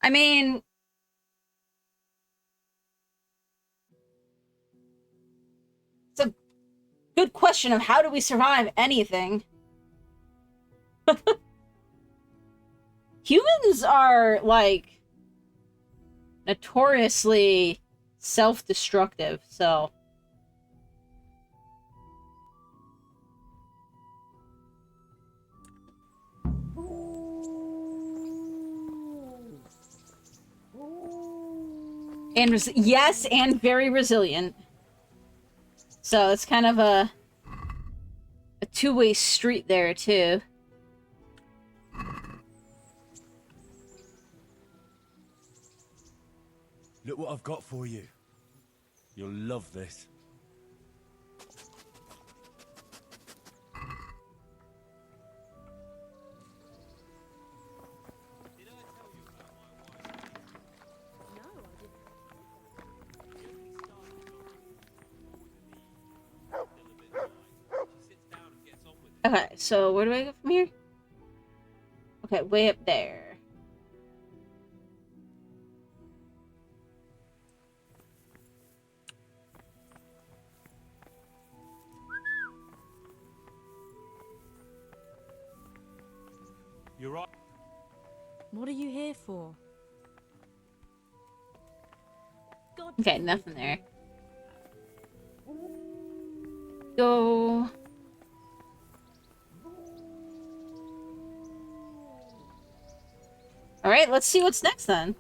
I mean, it's a good question of how do we survive anything? Humans are, like, notoriously self-destructive, so... And yes, and very resilient. So it's kind of a two-way street there, too. Look what I've got for you. You'll love this. Okay, so where do I go from here? Okay, way up there. You're right. What are you here for? Okay, nothing there. Go. Alright, let's see what's next then.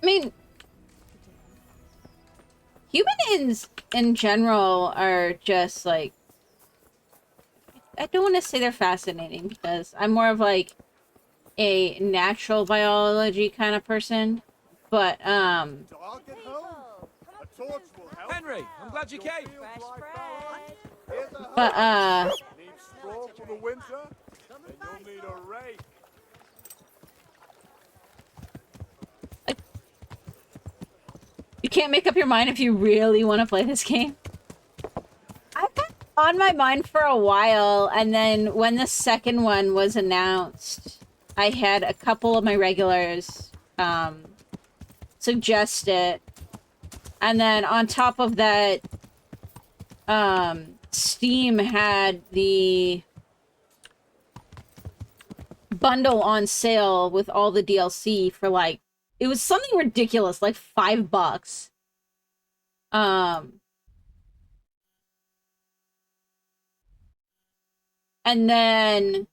I mean, humans in general are just like, I don't want to say they're fascinating because I'm more of like a natural biology kind of person, but So I'll get home. A torch will help. Henry, I'm glad you came. Here's a but hoe. Need straw for the winter? Then you'll need a rake. you can't make up your mind if you really want to play this game. I've been on my mind for a while, and then when the second one was announced, I had a couple of my regulars suggest it. And then on top of that, Steam had the bundle on sale with all the DLC for like, it was something ridiculous, like $5. And then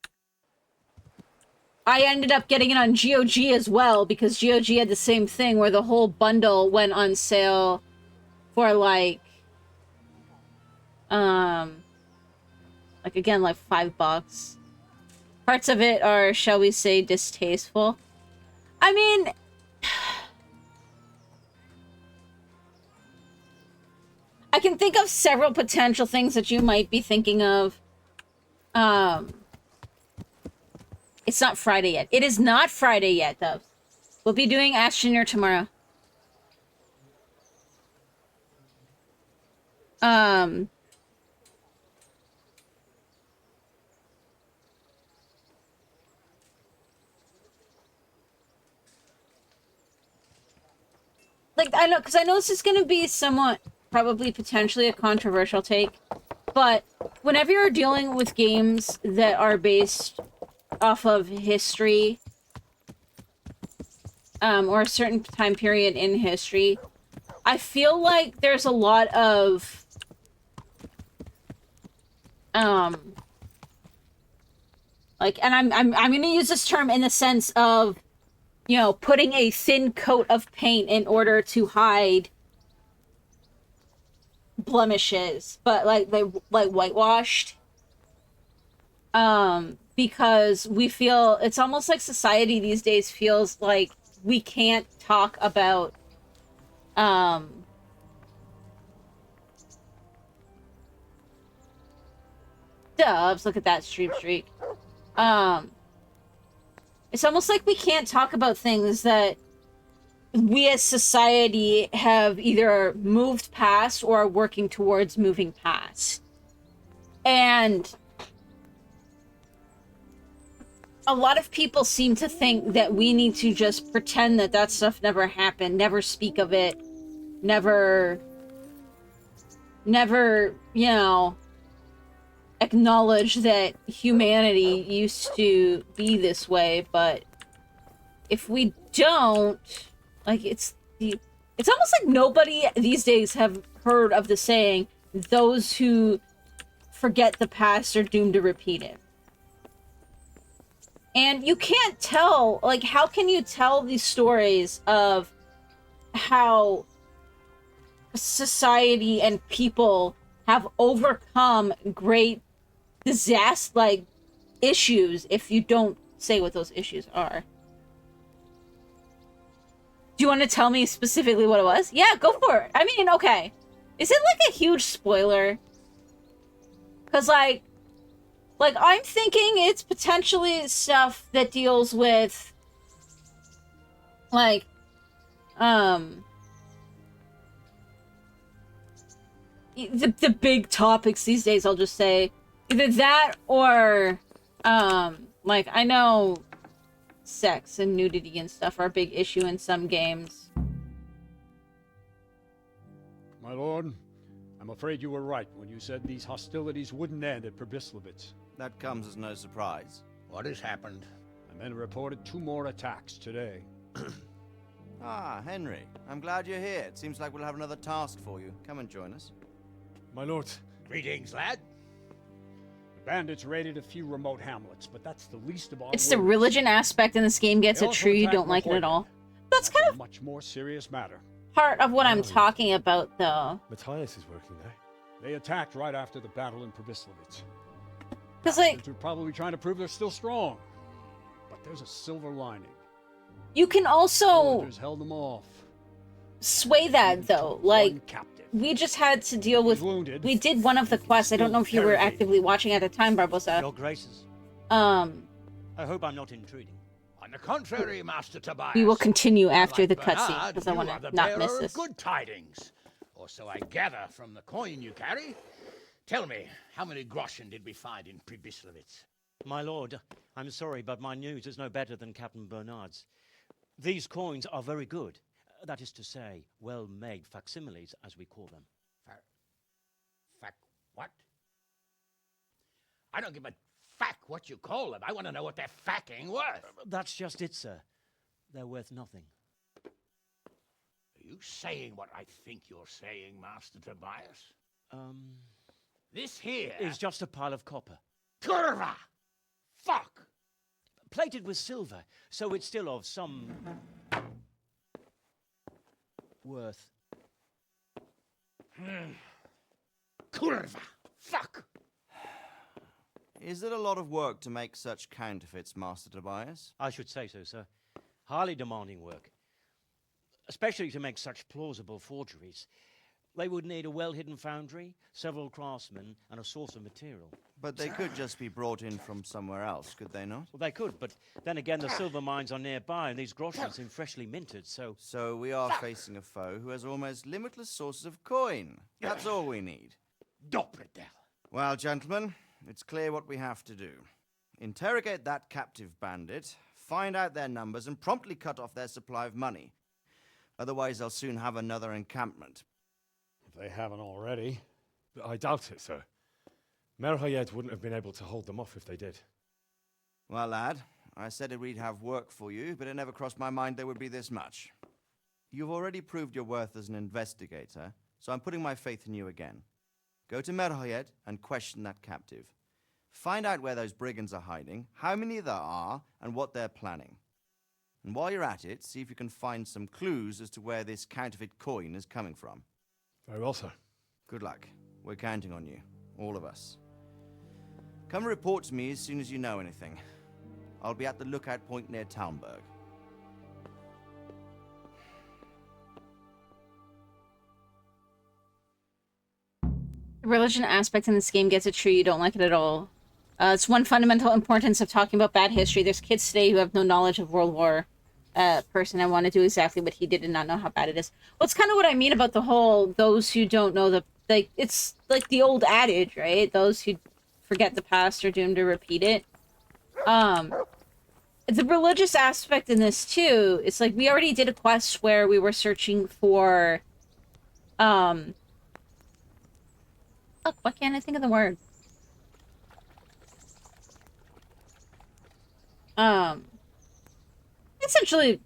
I ended up getting it on GOG as well because GOG had the same thing where the whole bundle went on sale for like again, like $5. Parts of it are, shall we say, distasteful. I mean, I can think of several potential things that you might be thinking of. It's not Friday yet. It is not Friday yet, though. We'll be doing Ash Junior tomorrow. Like, I know, because I know this is going to be somewhat, probably potentially a controversial take, but whenever you're dealing with games that are based off of history, or a certain time period in history, I feel like there's a lot of, like, and I'm gonna use this term in the sense of, you know, putting a thin coat of paint in order to hide blemishes, but like they like whitewashed. Because we feel it's almost like society these days feels like we can't talk about doves, look at that stream streak. It's almost like we can't talk about things that we as society have either moved past or are working towards moving past. And a lot of people seem to think that we need to just pretend that that stuff never happened, never speak of it, never, you know, acknowledge that humanity used to be this way. But if we don't, like, it's almost like nobody these days have heard of the saying, those who forget the past are doomed to repeat it. And you can't tell, like, how can you tell these stories of how society and people have overcome great disaster, like, issues if you don't say what those issues are? Do you want to tell me specifically what it was? Yeah, go for it. I mean, okay. Is it like a huge spoiler? Because, like, I'm thinking it's potentially stuff that deals with, like, the big topics these days, I'll just say. Either that or, like, I know sex and nudity and stuff are a big issue in some games. My lord, I'm afraid you were right when you said these hostilities wouldn't end at Pribyslavitz. That comes as no surprise. What has happened? The men reported 2 more attacks today. Ah, Henry. I'm glad you're here. It seems like we'll have another task for you. Come and join us. My lord. Greetings, lad. The bandits raided a few remote hamlets, but that's the least of our It's the worries. religion aspect in this game gets They it also true, you attacked don't like it at all. That's kind a of much more serious matter. part of what I'm talking about, though. Matthias is working there. They attacked right after the battle in Pribyslavitz. Because, like, They're probably trying to prove they're still strong. But there's a silver lining. you can also Soldiers held them off. sway that, though. Like, One captive. we just had to deal with... Wounded. We did one of the quests. I don't know if you were actively watching at the time, Barbosa. Your Graces, I hope I'm not intruding. On the contrary, Master Tobias. We will continue after Like the cutscene, Bernard, because I you want are to the not bearer miss of this. good tidings. Or so I gather from the coin you carry. Tell me, how many groschen did we find in Pribyslavitz? My lord, I'm sorry, but my news is no better than Captain Bernard's. These coins are very good. That is to say, well-made facsimiles, as we call them. What? I don't give a what you call them. I want to know what they're facking worth. That's just it, sir. They're worth nothing. Are you saying what I think you're saying, Master Tobias? This here Is just a pile of copper. Kurva! Fuck! Plated with silver, so it's still of some worth. Kurva! Fuck! Is it a lot of work to make such counterfeits, Master Tobias? I should say so, sir. Highly demanding work. Especially to make such plausible forgeries. They would need a well-hidden foundry, several craftsmen, and a source of material. But they could just be brought in from somewhere else, could they not? Well, they could, but then again, the silver mines are nearby, and these groschen seem freshly minted, so... So we are facing a foe who has almost limitless sources of coin. That's all we need. Doppelder. Well, gentlemen, it's clear what we have to do. Interrogate that captive bandit, find out their numbers, and promptly cut off their supply of money. Otherwise, they'll soon have another encampment. If they haven't already. I doubt it, sir. Merhayed wouldn't have been able to hold them off if they did. Well, lad, I said we'd have work for you, but it never crossed my mind there would be this much. You've already proved your worth as an investigator, so I'm putting my faith in you again. Go to Merhayed and question that captive. Find out where those brigands are hiding, how many there are, and what they're planning. And while you're at it, see if you can find some clues as to where this counterfeit coin is coming from. Very well, sir. Good luck. We're counting on you. All of us. Come report to me as soon as you know anything. I'll be at the lookout point near Talmberg. The religion aspect in this game gets it true, you don't like it at all. It's one fundamental importance of talking about bad history. There's kids today who have no knowledge of World War person and want to do exactly what he did and not know how bad it is. Well, it's kind of what I mean about the whole, those who don't know the, like, it's like the old adage, right? Those who forget the past are doomed to repeat it. the religious aspect in this too, it's like we already did a quest where we were searching for fuck, why can't I think of the word? Essentially,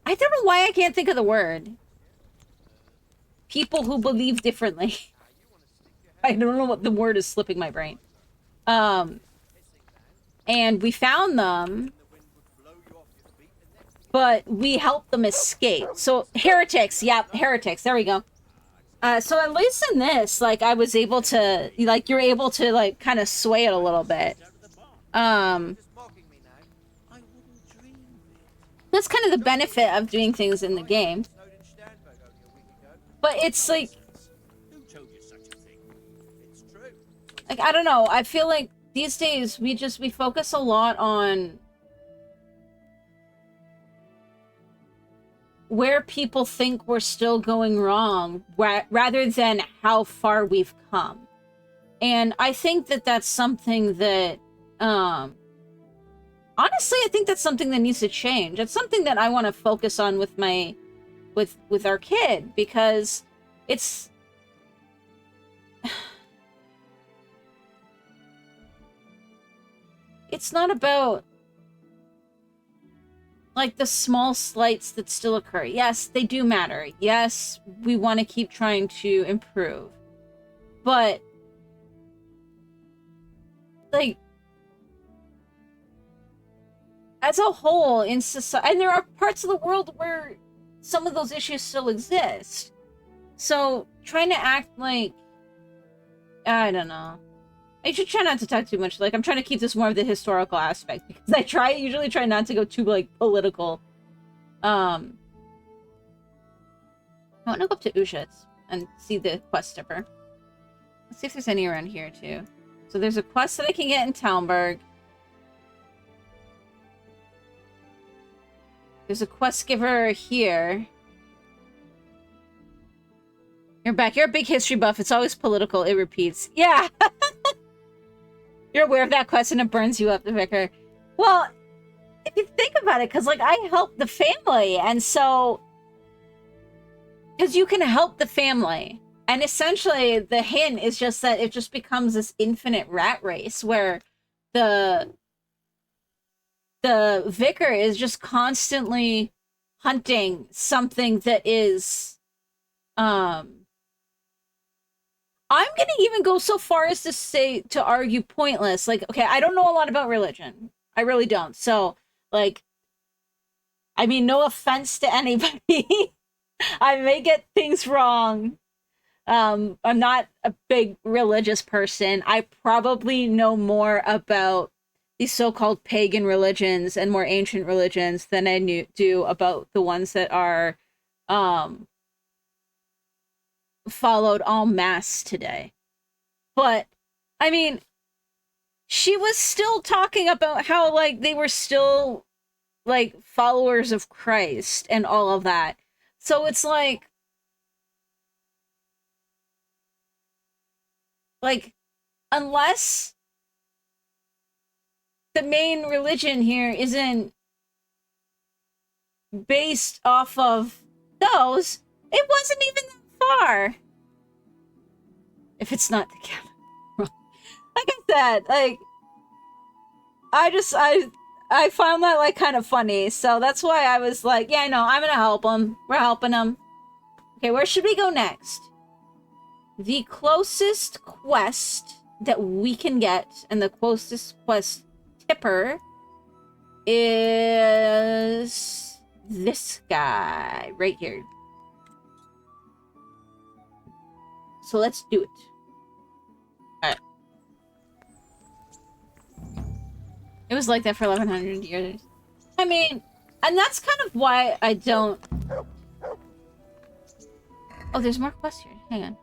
I don't know why I can't think of the word. People who believe differently. I don't know what the word is slipping my brain. And we found them, but we helped them escape. So heretics, yeah, heretics. There we go. So at least in this, like, I was able to, like, you're able to, like, kind of sway it a little bit. That's kind of the benefit of doing things in the game. But it's like, I don't know. I feel like these days we focus a lot on where people think we're still going wrong rather than how far we've come. And I think that that's something that, honestly, I think that's something that needs to change. It's something that I want to focus on with my, with our kid, because it's, it's not about, like, the small slights that still occur. Yes, they do matter. Yes, we want to keep trying to improve. But, like, as a whole in society, and there are parts of the world where some of those issues still exist. So, trying to act like, I don't know. I should try not to talk too much. Like, I'm trying to keep this more of the historical aspect, because I usually try not to go too, like, political. I want to go up to Ushitz and see the quest stipper. Let's see if there's any around here, too. So there's a quest that I can get in Talmberg. There's a quest giver here. You're back. You're a big history buff. It's always political. It repeats. Yeah! You're aware of that quest and it burns you up, the vicar. Well, if you think about it, because, like, I help the family, and so... Because you can help the family. And essentially, the hint is just that it just becomes this infinite rat race, where the vicar is just constantly hunting something that is... I'm gonna even go so far as to say, to argue pointless. Like, okay, I don't know a lot about religion. I really don't. So, like, I mean, no offense to anybody. I may get things wrong. I'm not a big religious person. I probably know more about these so-called pagan religions and more ancient religions than I do about the ones that are, followed en masse today. But, I mean, she was still talking about how, like, they were still, like, followers of Christ and all of that. So it's like, unless the main religion here isn't based off of those, it wasn't even that far. If it's not the cabin. Like I said, like, I found that, like, kind of funny. So that's why I was like, yeah, no, I'm gonna help them. We're helping them. Okay, where should we go next? The closest quest that we can get, and the closest quest tipper, is this guy right here. So let's do it. Alright. It was like that for 1100 years. I mean, and that's kind of why I don't... Oh, there's more quests here. Hang on.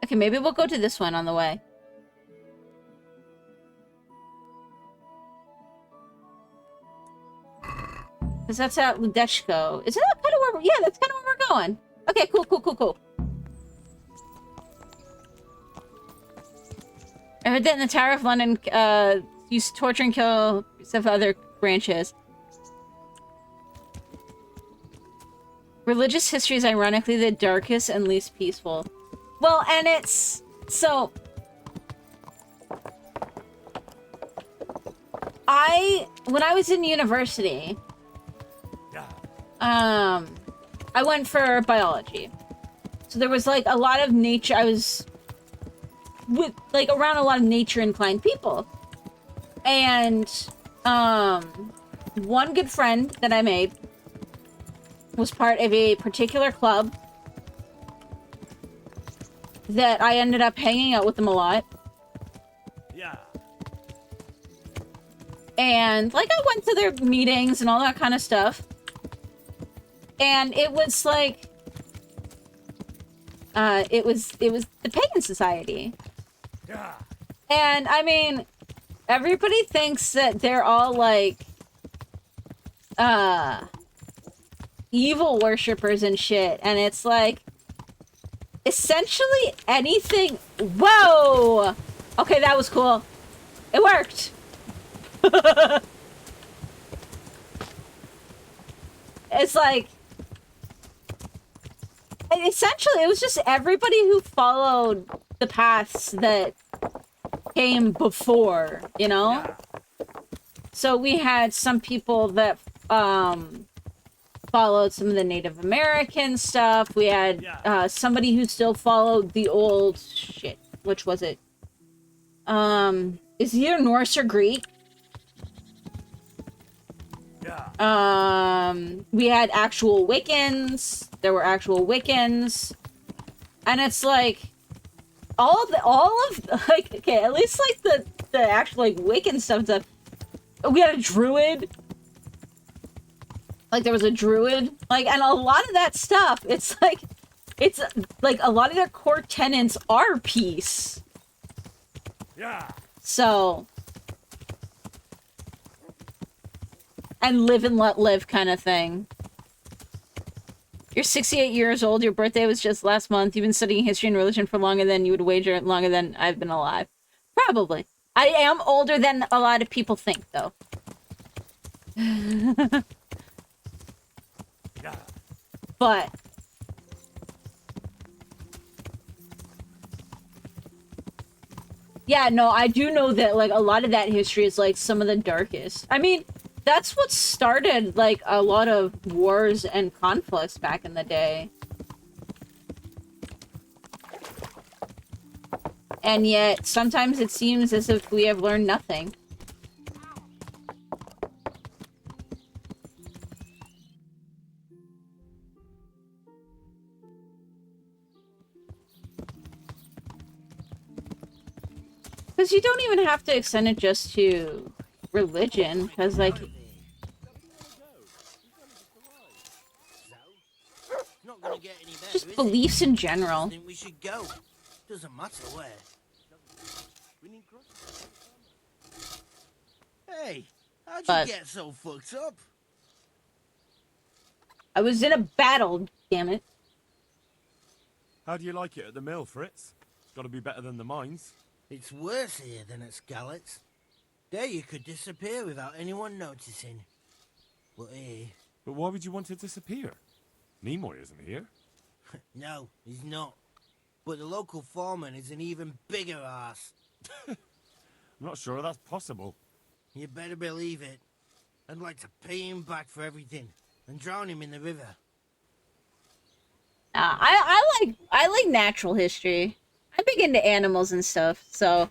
Okay, maybe we'll go to this one on the way. Because that's at Ludeshko. Is that kind of where we're... Yeah, that's kind of where we're going. Okay, cool. I heard that in the Tower of London, used to torture and kill some other branches. Religious history is ironically the darkest and least peaceful. Well, and it's... So... When I was in university... I went for biology. So there was, like, a lot of nature... I was... with, like, around a lot of nature-inclined people. And, one good friend that I made was part of a particular club that I ended up hanging out with them a lot. Yeah. And, like, I went to their meetings and all that kind of stuff. And it was, like... it was the Pagan Society. Yeah. And, I mean, everybody thinks that they're all, like... evil worshippers and shit. And it's, like... essentially anything... Whoa! Okay, that was cool. It worked! It's like... essentially, it was just everybody who followed the paths that came before, you know? Yeah. So we had some people that followed some of the Native American stuff. We had somebody who still followed the old shit. Which was it? Is either Norse or Greek. Yeah. We had actual Wiccans. There were actual Wiccans. And it's like all of like, okay, at least like the actual like Wiccan stuff. We had a druid. Like there was a druid. Like, and a lot of that stuff, it's like a lot of their core tenets are peace. Yeah. So, and live and let live kind of thing. You're 68 years old. Your birthday was just last month. You've been studying history and religion for longer than you would wager longer than I've been alive. Probably. I am older than a lot of people think, though. Yeah. But yeah, no, I do know that like a lot of that history is like some of the darkest. I mean, that's what started like a lot of wars and conflicts back in the day. And yet, sometimes it seems as if we have learned nothing. Because you don't even have to extend it just to religion, because, like... Not gonna get any better, just is beliefs in general. I think we should go. Doesn't matter where. Hey, how'd you get so fucked up? I was in a battle, damn it. How do you like it at the mill, Fritz? Gotta be better than the mines. It's worse here than at Scarlet's. There you could disappear without anyone noticing. But here... But why would you want to disappear? Nimoy isn't here. No, he's not. But the local foreman is an even bigger ass. I'm not sure that's possible. You better believe it. I'd like to pay him back for everything and drown him in the river. I like natural history. I'm big into animals and stuff, so...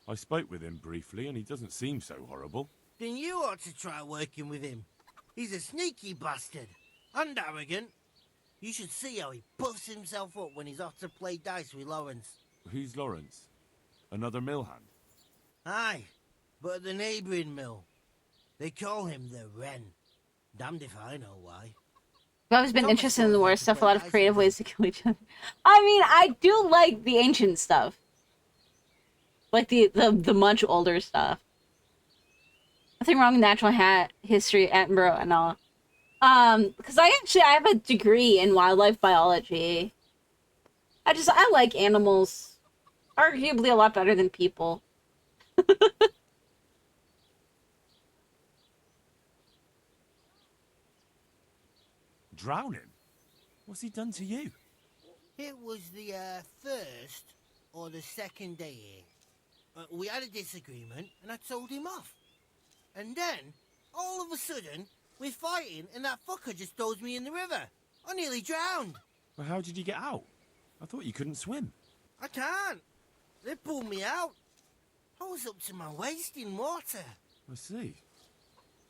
I spoke with him briefly, and he doesn't seem so horrible. Then you ought to try working with him. He's a sneaky bastard. And arrogant. You should see how he puffs himself up when he's off to play dice with Lawrence. Who's Lawrence? Another mill hand? Aye, but at the neighbouring mill. They call him the Wren. Damned if I know why. I've always been interested in the war stuff, a lot of creative ways to kill each other. I mean, I do like the ancient stuff. Like the much older stuff. Nothing wrong with natural history, Edinburgh and all. Because I have a degree in wildlife biology. I like animals. Arguably a lot better than people. Drowning? What's he done to you? It was the first or the second day here. We had a disagreement, and I told him off. And then, all of a sudden, we're fighting, and that fucker just throws me in the river. I nearly drowned. Well, how did you get out? I thought you couldn't swim. I can't. They pulled me out. I was up to my waist in water. I see.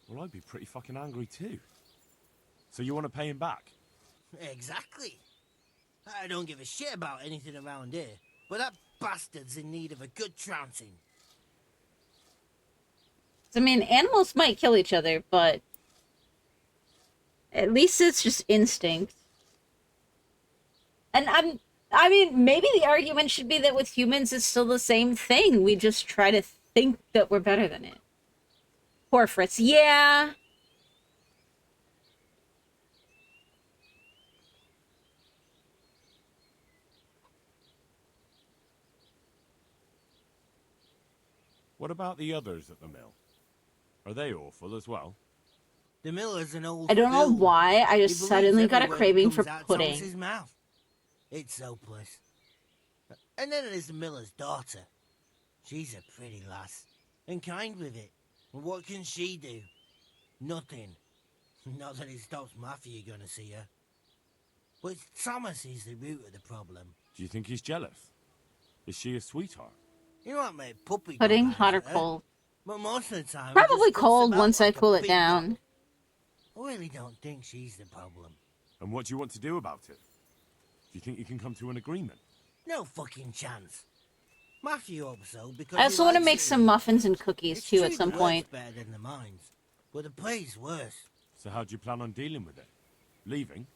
Well, I'd be pretty fucking angry too. So you want to pay him back? Exactly. I don't give a shit about anything around here, but that bastard's in need of a good trouncing. I mean, animals might kill each other, but at least it's just instinct. And I mean, maybe the argument should be that with humans it's still the same thing. We just try to think that we're better than it. Poor Fritz. Yeah. What about the others at the mill? Are they awful as well? The miller's an old I don't know fool. why, I He just believes suddenly got a every word craving that for comes out pudding. Thomas's mouth. It's hopeless. And then there's the miller's daughter. She's a pretty lass, and kind with it. And what can she do? Nothing. Not that it stops Matthew gonna see her. But Thomas is the root of the problem. Do you think he's jealous? Is she a sweetheart? You might make puppy Pudding, dog hot or out of her, cold? but most of the time, he Probably just puts cold about once I like a cool it big down. dog. I really don't think she's the problem. And what do you want to do about it? Do you think you can come to an agreement? No fucking chance. Matthew hopes so because I also want to likes make it some here. muffins and cookies It's too true at some the point. work's better than the mines, but the pay's worse. So how do you plan on dealing with it? Leaving?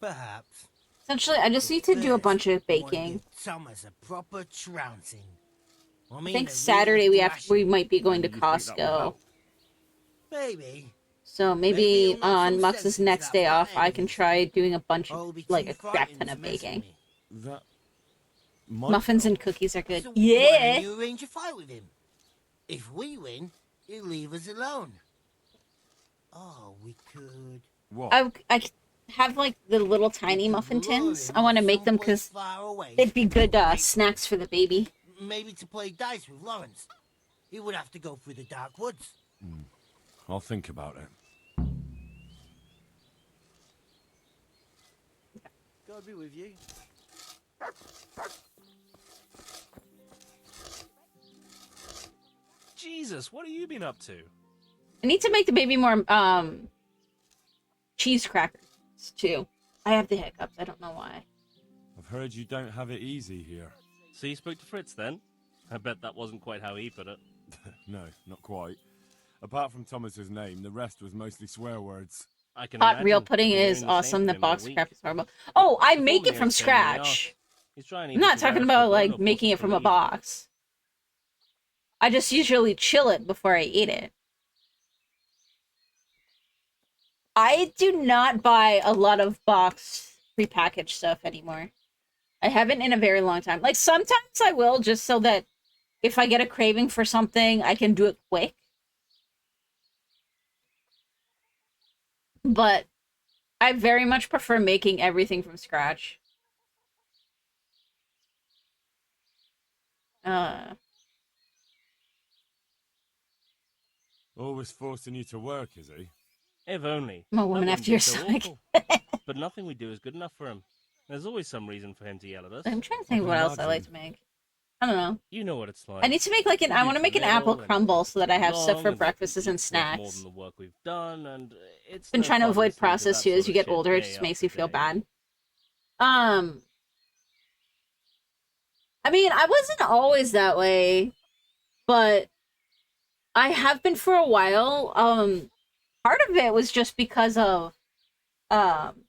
Perhaps. Essentially, I just need to do a First, bunch of I wanna baking. give Thomas a proper trouncing. I mean, think a real Saturday we thrashing. might be going to And you think that will Costco. help? Maybe. So Maybe maybe he'll knock on some Mux's sense into next that day off, flathead I of can his. try doing a bunch Or he'll of, be like, too a crap frightened ton to of mess with baking. me. That might Muffins and help. cookies are good. So why Yeah! don't you arrange a fight with him? If we win, he'll leave us alone. Oh, we could. What? I have, like, the little tiny we could muffin lure tins. him I want to off make them someplace because far away they'd be good and wait for snacks for the baby. Maybe to play dice with Lawrence. He would have to go through the dark woods. I'll think about it. God be with you. Jesus, what have you been up to? I need to make the baby more, cheese crackers, too. I have the hiccups. I don't know why. I've heard you don't have it easy here. So you spoke to Fritz then? I bet that wasn't quite how he put it. No, not quite. Apart from Thomas's name, the rest was mostly swear words. I can Hot imagine. real I've pudding been hearing is the same awesome. from The him all box week. crap is horrible. Oh, I He make told it me from it's paying me off. scratch. He's trying I'm not talking about, like, making it from a box. I just usually chill it before I eat it. I do not buy a lot of box prepackaged stuff anymore. I haven't in a very long time. Like, sometimes I will, just so that if I get a craving for something, I can do it quick. But I very much prefer making everything from scratch. Always forcing you to work, is he? If only. I'm a That woman wouldn't after be your so stomach. awful. But nothing we do is good enough for him. There's always some reason for him to yell at us. I'm trying to think can what else I like imagine. to make. I don't know. You know what it's like. I need to make like an. I want to make an apple crumble so that I have stuff for breakfasts and More snacks. than the work we've done, and it's Been no trying to fun avoid listening to processed that too. sort As you of get shit older, it day just makes after you feel day. bad. I mean, I wasn't always that way, but I have been for a while. Part of it was just because of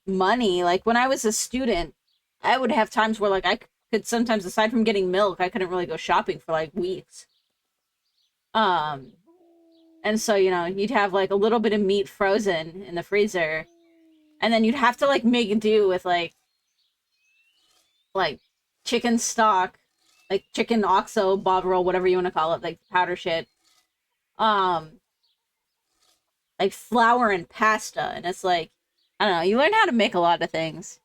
money. Like when I was a student, I would have times where like could sometimes, aside from getting milk, I couldn't really go shopping for like weeks. And so, you know, you'd have like a little bit of meat frozen in the freezer, and then you'd have to like make do with like chicken stock, like chicken oxo, bovril, whatever you want to call it, like powder shit. Like flour and pasta, and it's like, I don't know, you learn how to make a lot of things.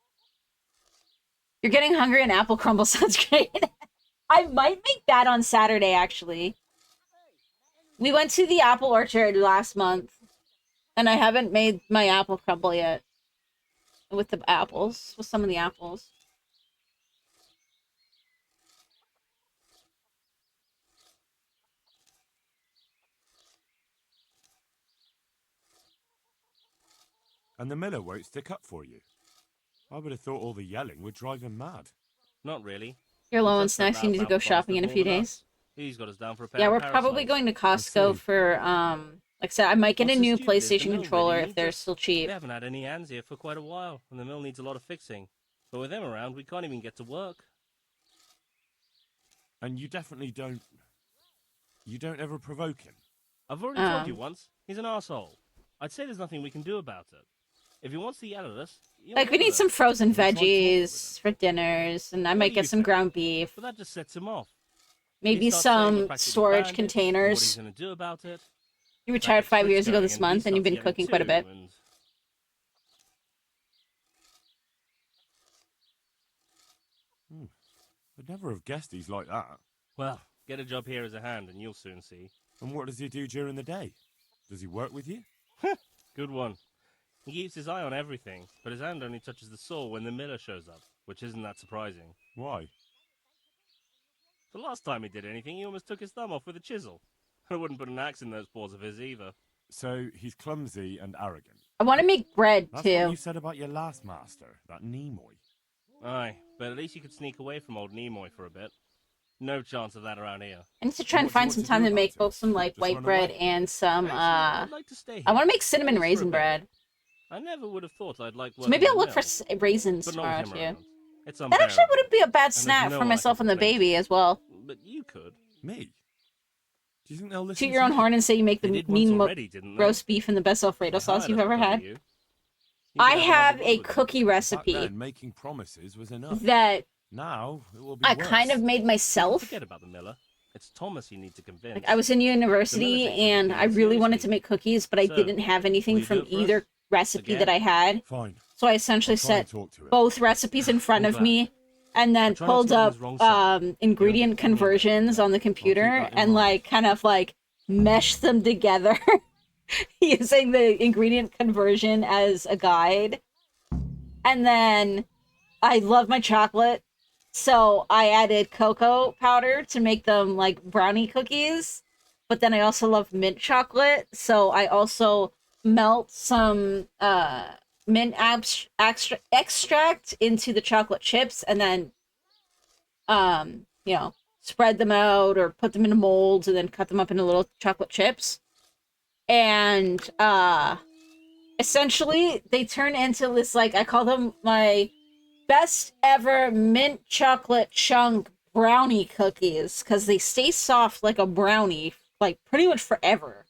You're getting hungry and apple crumble sounds great. I might make that on Saturday, actually. We went to the apple orchard last month, and I haven't made my apple crumble yet. With the apples, with some of the apples. And the miller won't stick up for you. I would have thought all the yelling would drive him mad. Not really. You're low on He's upset snacks, you need to about go bastard shopping in a more few than days. us. He's got us down for a pair Yeah, of we're probably parasols. going to I Costco see. for, like I said, I might get What's a so new stupid is the PlayStation mill controller really if they're needs us. still cheap. We haven't had any hands here for quite a while, and the mill needs a lot of fixing. But with them around, we can't even get to work. And you definitely don't... You don't ever provoke him? I've already told you once, he's an arsehole. I'd say there's nothing we can do about it. If he wants to yell at us, Like, we need some frozen We'll try talking veggies for dinners, and I What might do get you some think? ground beef. But that just sets him off. Maybe He starts saying we're some practically storage bandits, and what he's containers. going to do about it. You That retired gets 5 Fritz years ago going, this and he month, and you've been starts yelling cooking quite a too, bit. and- I'd never have guessed he's like that. Well, get a job here as a hand, and you'll soon see. And what does he do during the day? Does he work with you? Good one. He keeps his eye on everything, but his hand only touches the saw when the miller shows up, which isn't that surprising. Why? The last time he did anything, he almost took his thumb off with a chisel. I wouldn't put an axe in those paws of his either. So he's clumsy and arrogant. I want to make bread, That's what too. you said about your last master, that Nimoy. Aye, but at least you could sneak away from old Nimoy for a bit. No chance of that around here. I need to try and What do you find want some to time do to make about it? both some, like, Just white run bread away? and some, Actually, I'd like to stay here. I want to make cinnamon Just for a raisin bit. bread. I never would have thought I'd like So working maybe in I'll the look for mill, raisins but not tomorrow, with him too. around. It's That actually unbearable. wouldn't be a bad there's snack no for one I myself can and the complain to. baby as well. But you could. Me? Do you think they'll listen Toot your to own me? horn and say you make the They did mean once already, didn't they? roast beef and the best Alfredo They sauce hired you've us ever because of had. you. You I could have another a word with cookie them. Back recipe then, making promises was enough. that Now, it will be I worse. kind of made myself. Forget about the miller. It's Thomas you need to convince. Like, I was in university takes and I everything really wanted to seriously. make cookies, but I So, didn't have anything will you do from it for either us? recipe Again? that I had. Fine. So I essentially I'll try and set talk to him. both recipes in front I'm of glad. me and then I try not to pulled get on up his wrong side. ingredient You'll get anywhere conversions with that. on the I'll keep computer that in and mind. like kind of like mesh them together using the ingredient conversion as a guide. And then I love my chocolate, so I added cocoa powder to make them like brownie cookies. But then I also love mint chocolate, so I also melt some mint extract into the chocolate chips and then you know, spread them out or put them in molds and then cut them up into little chocolate chips. And essentially they turn into this, like, I call them my best ever mint chocolate chunk brownie cookies because they stay soft like a brownie like pretty much forever.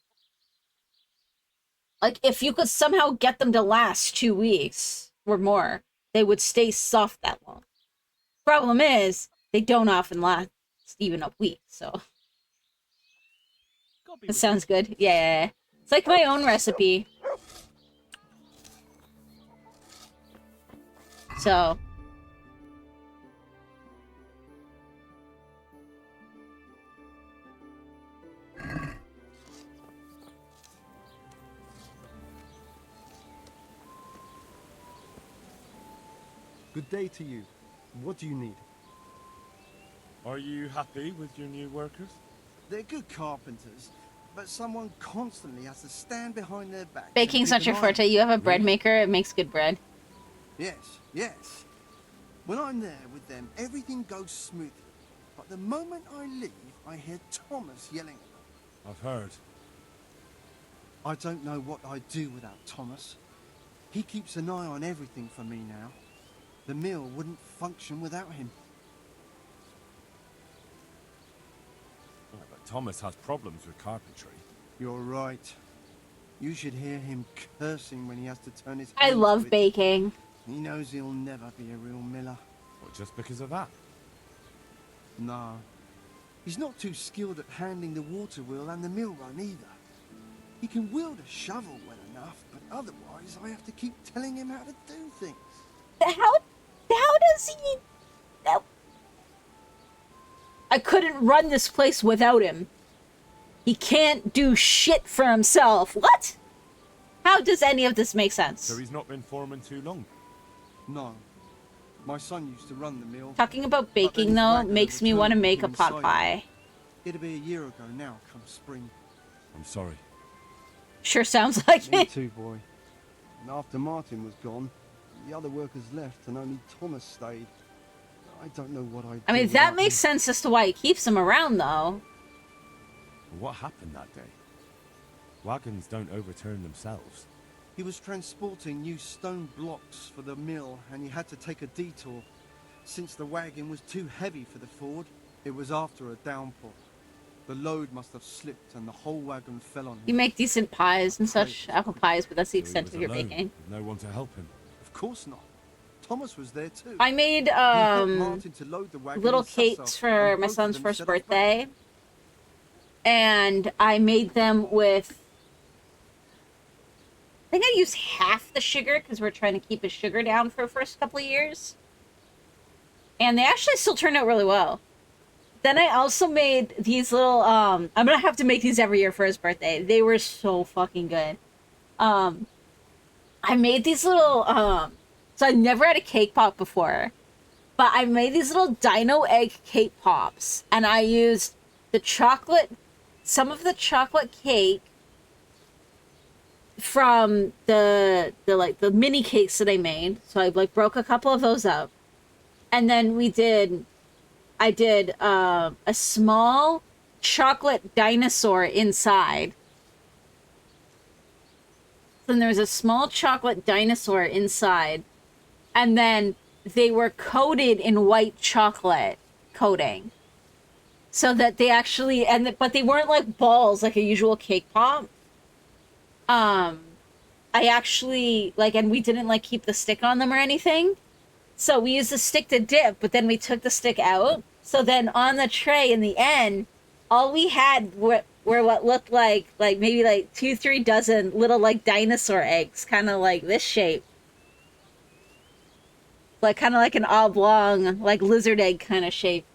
Like, if you could somehow get them to last 2 weeks or more, they would stay soft that long. Problem is, they don't often last even a week, so. That sounds good. Yeah. It's like my own recipe. So. Good day to you. What do you need? Are you happy with your new workers? They're good carpenters, but someone constantly has to stand behind their back. Baking's not your forte. You have a bread maker. It makes good bread. Yes. When I'm there with them, everything goes smoothly. But the moment I leave, I hear Thomas yelling at them. I've heard. I don't know what I'd do without Thomas. He keeps an eye on everything for me now. The mill wouldn't function without him. Thomas has problems with carpentry. You're right. You should hear him cursing when he has to turn his I hand love to it. baking. He knows he'll never be a real miller. What, just because of that? No. He's not too skilled at handling the water wheel and the mill run either. He can wield a shovel well enough, but otherwise I have to keep telling him how to do things. How does he... I couldn't run this place without him. He can't do shit for himself. What? How does any of this make sense? So he's not been foreman too long? No. My son used to run the mill. Talking about baking, though, makes me want to make a pot pie. It'll be a year ago now, come spring. I'm sorry. Sure sounds like Me it. too, boy. And after Martin was gone, the other workers left and only Thomas stayed. I don't know what I'd I mean, do that without makes him. sense as to why he keeps him around, though. What happened that day? Wagons don't overturn themselves. He was transporting new stone blocks for the mill and he had to take a detour. Since the wagon was too heavy for the ford, it was after a downpour. The load must have slipped and the whole wagon fell on him. You make decent pies and such, apple pies, but that's the So he extent was of your alone, baking. with no one to help him. Of course not. Thomas was there too. I made He helped Martin to load the wagon little and Sasso, cakes for and my both of son's them first set us back. birthday. And I made them with... I think I used half the sugar because we're trying to keep his sugar down for the first couple of years. And they actually still turned out really well. Then I also made these little, I'm gonna have to make these every year for his birthday. They were so fucking good. I made these little, so I never had a cake pop before. But I made these little dino egg cake pops. And I used the chocolate, some of the chocolate cake from the mini cakes that I made. So I like broke a couple of those up. And then I did a small chocolate dinosaur inside. Then there was a small chocolate dinosaur inside. And then they were coated in white chocolate coating. So that they actually, but they weren't like balls like a usual cake pop. I actually, and we didn't keep the stick on them or anything. So we used the stick to dip, but then we took the stick out. So then on the tray in the end, all we had were what looked like maybe 2-3 dozen little dinosaur eggs, kind of like this shape. Kind of like an oblong, lizard egg kind of shape.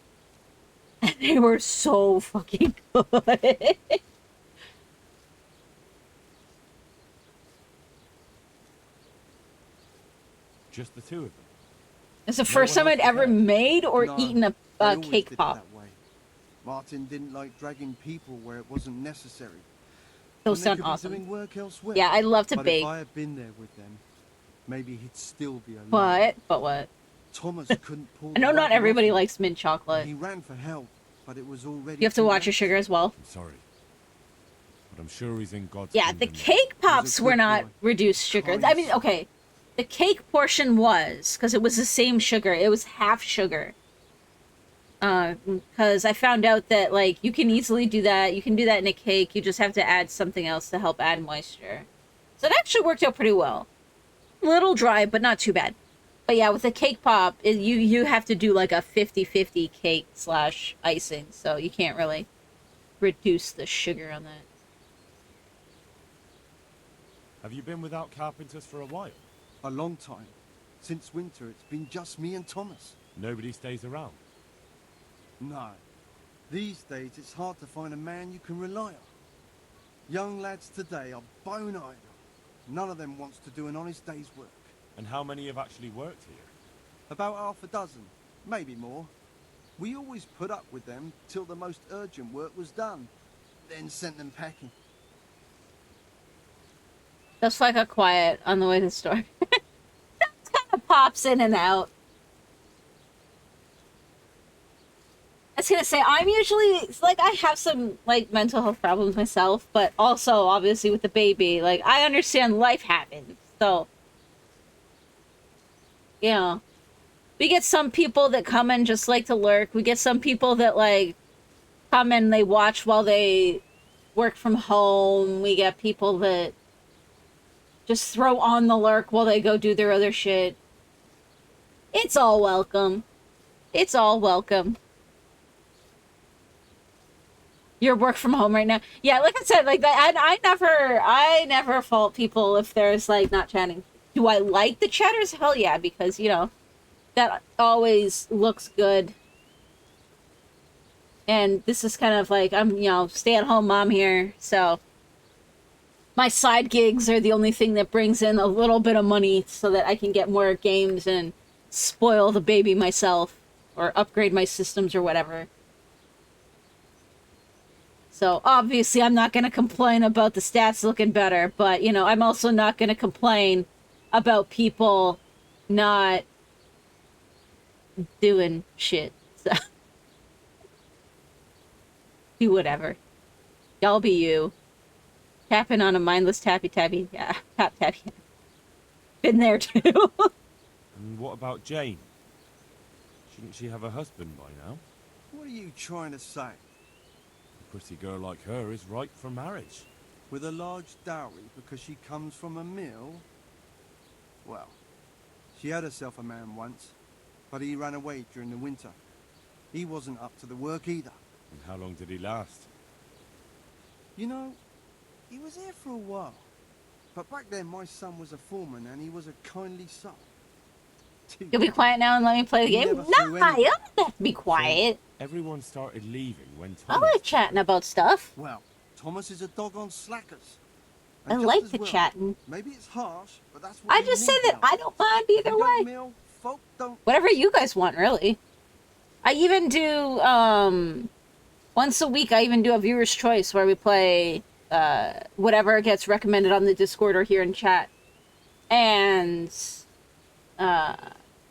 And they were so fucking good. Just the two of them. It's the first time I'd ever made or No, eaten a they always cake did it pop. that way. Martin didn't like dragging people where it wasn't necessary. Those When they sound could be awesome. doing work elsewhere. Yeah, I love to but bake. If I had been there with them, maybe he'd still be alive. But what? Thomas couldn't pull. I know the not wagon everybody off. likes mint chocolate. He ran for help, but it was already. You have to too watch your late. sugar as well. I'm sorry. But I'm sure he's in God's Yeah, the kingdom now. cake pops good were not boy. reduced sugar. Kind I mean, okay, the cake portion was, because it was the same sugar. It was half sugar. Because I found out that, you can easily do that. You can do that in a cake. You just have to add something else to help add moisture. So it actually worked out pretty well. A little dry, but not too bad. But yeah, with the cake pop, you have to do a 50-50 cake / icing. So you can't really reduce the sugar on that. Have you been without carpenters for a while? A long time. Since winter, it's been just me and Thomas. Nobody stays around. No. These days, it's hard to find a man you can rely on. Young lads today are bone idle. None of them wants to do an honest day's work. And how many have actually worked here? About half a dozen, maybe more. We always put up with them till the most urgent work was done, then sent them packing. Just like a quiet on the way to the store. That kind of pops in and out. I was gonna say, I'm usually, I have some, mental health problems myself, but also, obviously, with the baby, I understand life happens, so, you know, we get some people that come and just like to lurk, we get some people that, come and they watch while they work from home. We get people that just throw on the lurk while they go do their other shit. It's all welcome. It's all welcome. Your work from home right now. Yeah, like I said, like that. I never fault people if there's like not chatting. Do I like the chatters? Hell yeah, because you know that always looks good. And this is kind of like I'm, stay-at-home mom here, so my side gigs are the only thing that brings in a little bit of money so that I can get more games and spoil the baby myself or upgrade my systems or whatever. So obviously I'm not going to complain about the stats looking better, but I'm also not going to complain about people not doing shit. So do whatever. Y'all be you. Tapping on a mindless tappy. Yeah, tap. Been there too. And what about Jane? Shouldn't she have a husband by now? What are you trying to say? A pretty girl like her is ripe for marriage. With a large dowry because she comes from a mill? Well, she had herself a man once, but he ran away during the winter. He wasn't up to the work either. And how long did he last? You know, he was here for a while. But back then my son was a foreman and he was a kindly soul. You'll be quiet now and let me play the game? Nah, you don't have to be quiet. So everyone started leaving when I Thomas... like chatting about stuff. Well, Thomas is a dog on slackers. I like the chatting. Maybe it's harsh, but that's what I just say that I don't mind either way. Whatever you guys want, really. I even do, once a week, I even do a viewer's choice where we play, whatever gets recommended on the Discord or here in chat. And,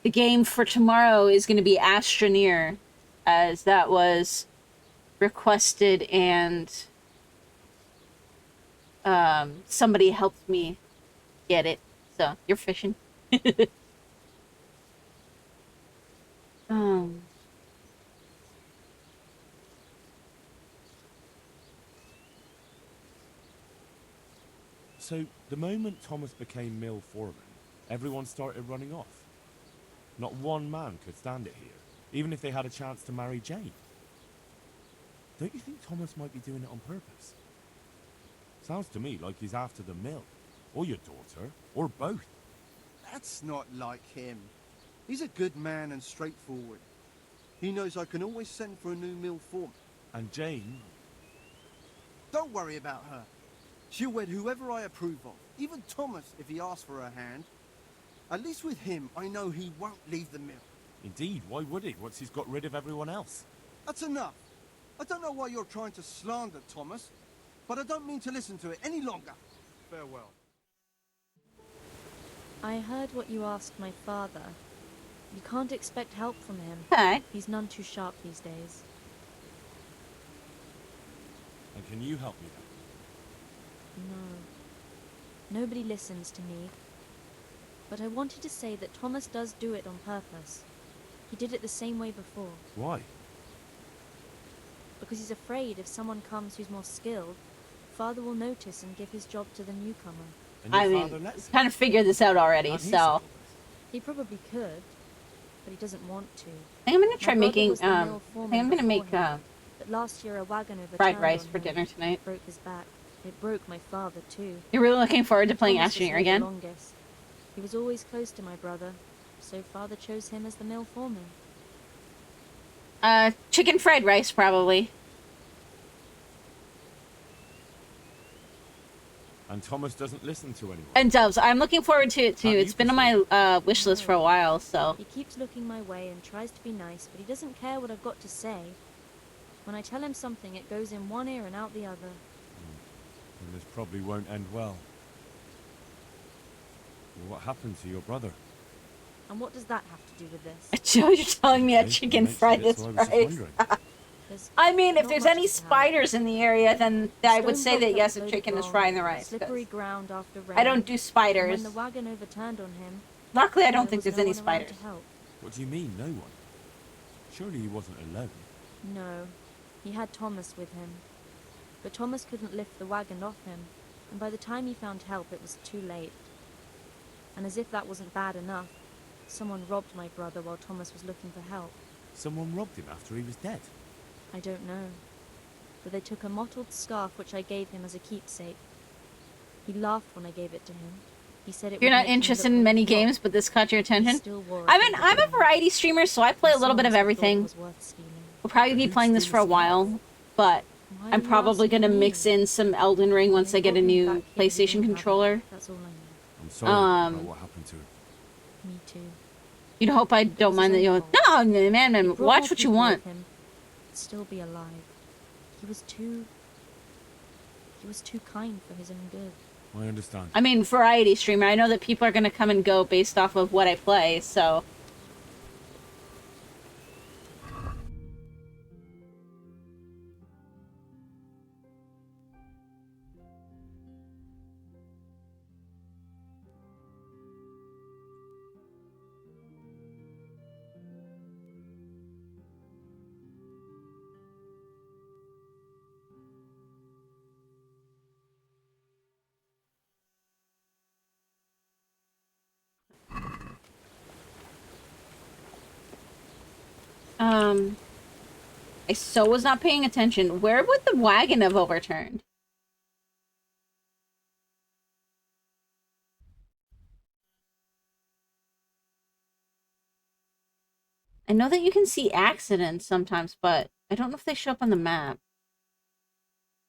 the game for tomorrow is going to be Astroneer, as that was requested and somebody helped me get it. So, you're fishing. So, the moment Thomas became mill foreman, everyone started running off. Not one man could stand it here, even if they had a chance to marry Jane. Don't you think Thomas might be doing it on purpose? Sounds to me like he's after the mill, or your daughter, or both. That's not like him. He's a good man and straightforward. He knows I can always send for a new mill foreman. And Jane? Don't worry about her. She'll wed whoever I approve of, even Thomas if he asks for her hand. At least with him, I know he won't leave the mill. Indeed, why would he, once he's got rid of everyone else? That's enough. I don't know why you're trying to slander Thomas, but I don't mean to listen to it any longer. Farewell. I heard what you asked my father. You can't expect help from him. Okay. He's none too sharp these days. And can you help me then? No. Nobody listens to me. But I wanted to say that Thomas does do it on purpose. He did it the same way before. Why? Because he's afraid if someone comes who's more skilled, Father will notice and give his job to the newcomer. And your father lets him? Kind of figured this out already, so... He probably could, but he doesn't want to. I think I'm gonna try My brother making, was the I mill think foreman I'm gonna make, before him, but last year a wagon overturned fried rice on for him. dinner tonight. It broke his back. It broke my father too. You're really looking forward to playing Thomas was Astroneer here the again? longest. He was always close to my brother, so Father chose him as the mill foreman. Chicken fried rice, probably. And Thomas doesn't listen to anyone. And doves. I'm looking forward to it too. It's been on my wish list for a while, so... He keeps looking my way and tries to be nice, but he doesn't care what I've got to say. When I tell him something, it goes in one ear and out the other. And this probably won't end well. What happened to your brother? And what does that have to do with this? Joe, you're telling me that chicken fried this rice. I mean, if there's any spiders in the area, then I would say that yes, a chicken is frying the rice. Slippery ground after rain. I don't do spiders. And when the wagon overturned on him, luckily, I don't there think was there's no any one around spiders. to help. What do you mean, no one? Surely he wasn't alone. No. He had Thomas with him, but Thomas couldn't lift the wagon off him, and by the time he found help it was too late. And as if that wasn't bad enough, someone robbed my brother while Thomas was looking for help. Someone robbed him after he was dead. I don't know, but they took a mottled scarf which I gave him as a keepsake. He laughed when I gave it to him. He said it You're would not make him interested look in many like a flop. games, but this caught your He attention? still wore it I mean, to the I'm a game. variety streamer, so I play a little bit of Besides, I thought it everything. was worth stealing. We'll probably be playing this for a while, but Why I'm are you probably asking going to me? mix in some Elden Ring once I get a Brought me new back here, he PlayStation didn't have controller. it. That's all I know. I'm sorry about Um, what happened to him. Me too. You'd hope I don't was mind that his you'll... own fault. No, man, He brought watch more what you people want. with him, but still be alive. He was too kind for his own good. I understand. I mean, variety streamer. I know that people are going to come and go based off of what I play, so... I so was not paying attention. Where would the wagon have overturned? I know that you can see accidents sometimes, but I don't know if they show up on the map.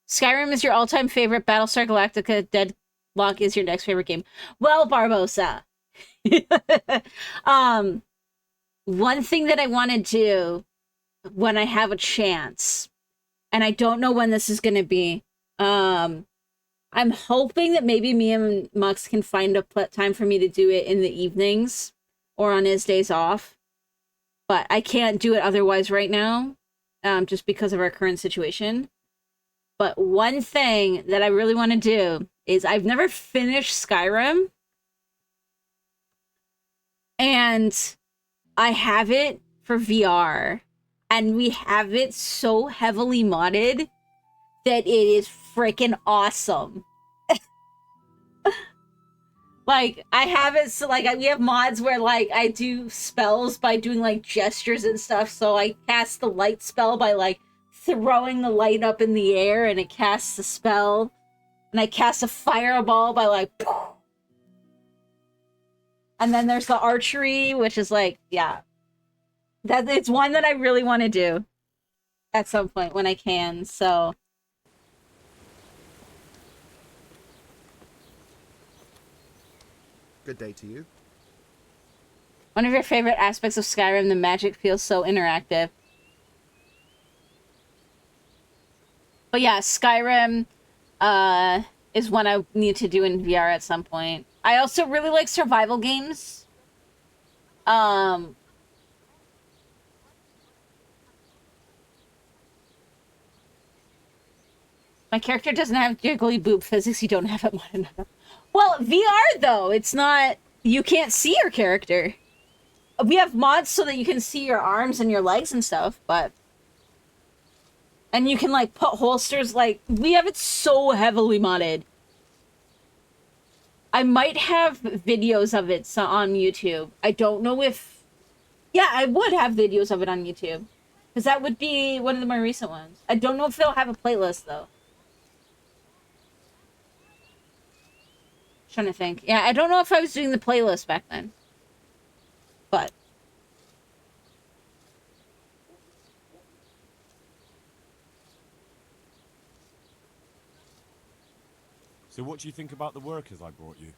Skyrim is your all-time favorite. Battlestar Galactica Deadlock is your next favorite game. Well, Barbosa. One thing that I want to do when I have a chance, and I don't know when this is going to be, I'm hoping that maybe me and Mux can find a time for me to do it in the evenings or on his days off. But I can't do it otherwise right now, just because of our current situation. But one thing that I really want to do is I've never finished Skyrim. And I have it for VR. And we have it so heavily modded that it is freaking awesome. Like, I have it, so, like, we have mods where, like, I do spells by doing, like, gestures and stuff, so I cast the light spell by, like, throwing the light up in the air, and it casts the spell. And I cast a fireball by, like, poof. And then there's the archery, which is, like, yeah. It's one that I really want to do at some point when I can, so... Good day to you. One of your favorite aspects of Skyrim, the magic feels so interactive. But yeah, Skyrim is one I need to do in VR at some point. I also really like survival games. My character doesn't have jiggly boob physics. You don't have it one another. Well, VR though, it's not... You can't see your character. We have mods so that you can see your arms and your legs and stuff, but... And you can, like, put holsters, like... We have it so heavily modded. I might have videos of it on YouTube. I don't know if... Yeah, I would have videos of it on YouTube. Because that would be one of the more recent ones. I don't know if it'll have a playlist, though. Trying to think. Yeah, I don't know if I was doing the playlist back then. But... So what do you think about the workers I brought you?